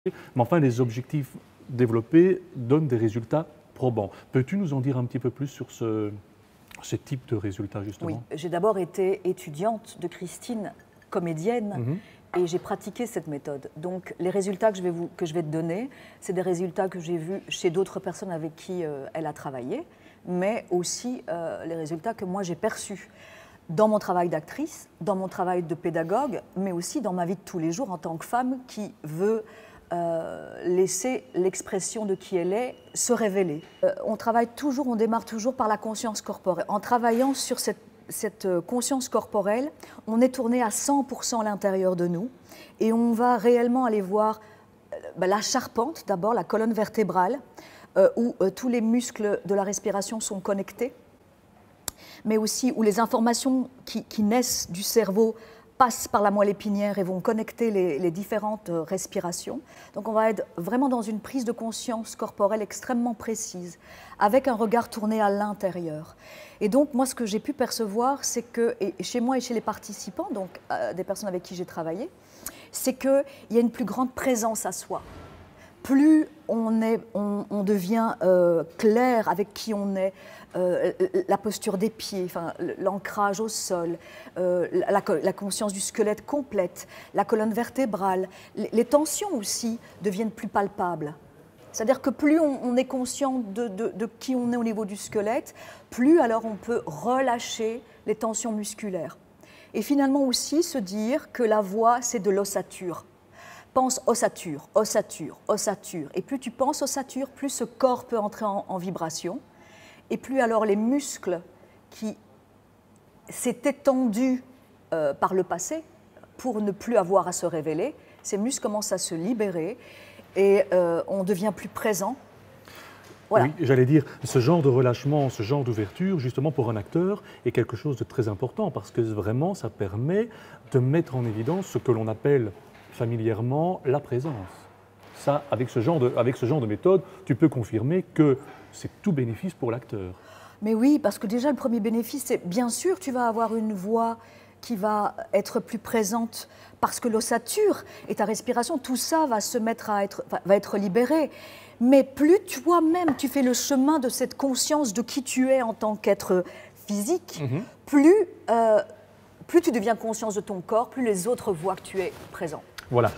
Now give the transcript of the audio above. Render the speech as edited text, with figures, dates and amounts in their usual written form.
Mais enfin, les objectifs développés donnent des résultats probants. Peux-tu nous en dire un petit peu plus sur ce type de résultats, justement? Oui, j'ai d'abord été étudiante de Christine, comédienne, et j'ai pratiqué cette méthode. Donc, les résultats que je vais te donner, c'est des résultats que j'ai vus chez d'autres personnes avec qui elle a travaillé, mais aussi les résultats que moi j'ai perçus dans mon travail d'actrice, dans mon travail de pédagogue, mais aussi dans ma vie de tous les jours en tant que femme qui veut laisser l'expression de qui elle est se révéler. On démarre toujours par la conscience corporelle. En travaillant sur cette conscience corporelle, on est tourné à 100% à l'intérieur de nous et on va réellement aller voir la charpente, d'abord la colonne vertébrale, où tous les muscles de la respiration sont connectés, mais aussi où les informations qui naissent du cerveau passent par la moelle épinière et vont connecter les différentes respirations. Donc on va être vraiment dans une prise de conscience corporelle extrêmement précise, avec un regard tourné à l'intérieur. Et donc moi, ce que j'ai pu percevoir, c'est que, et chez moi et chez les participants, donc des personnes avec qui j'ai travaillé, c'est qu'il y a une plus grande présence à soi. Plus on devient clair avec qui on est, la posture des pieds, enfin, l'ancrage au sol, la conscience du squelette complète, la colonne vertébrale, les tensions aussi deviennent plus palpables. C'est-à-dire que plus on est conscient de qui on est au niveau du squelette, plus alors on peut relâcher les tensions musculaires. Et finalement aussi se dire que la voix, c'est de l'ossature. Pense ossature, ossature, ossature. Et plus tu penses ossature, plus ce corps peut entrer en vibration. Et plus alors les muscles qui s'étaient tendus par le passé pour ne plus avoir à se révéler, ces muscles commencent à se libérer et on devient plus présent. Voilà. Oui, j'allais dire, ce genre de relâchement, ce genre d'ouverture, justement pour un acteur, est quelque chose de très important parce que vraiment, ça permet de mettre en évidence ce que l'on appelle familièrement la présence. Ça, avec ce genre de méthode, tu peux confirmer que c'est tout bénéfice pour l'acteur. Mais oui, parce que déjà le premier bénéfice, c'est bien sûr tu vas avoir une voix qui va être plus présente parce que l'ossature et ta respiration, tout ça va va être libéré. Mais plus toi-même tu fais le chemin de cette conscience de qui tu es en tant qu'être physique, plus tu deviens conscience de ton corps, plus les autres voient que tu es présent. Voilà.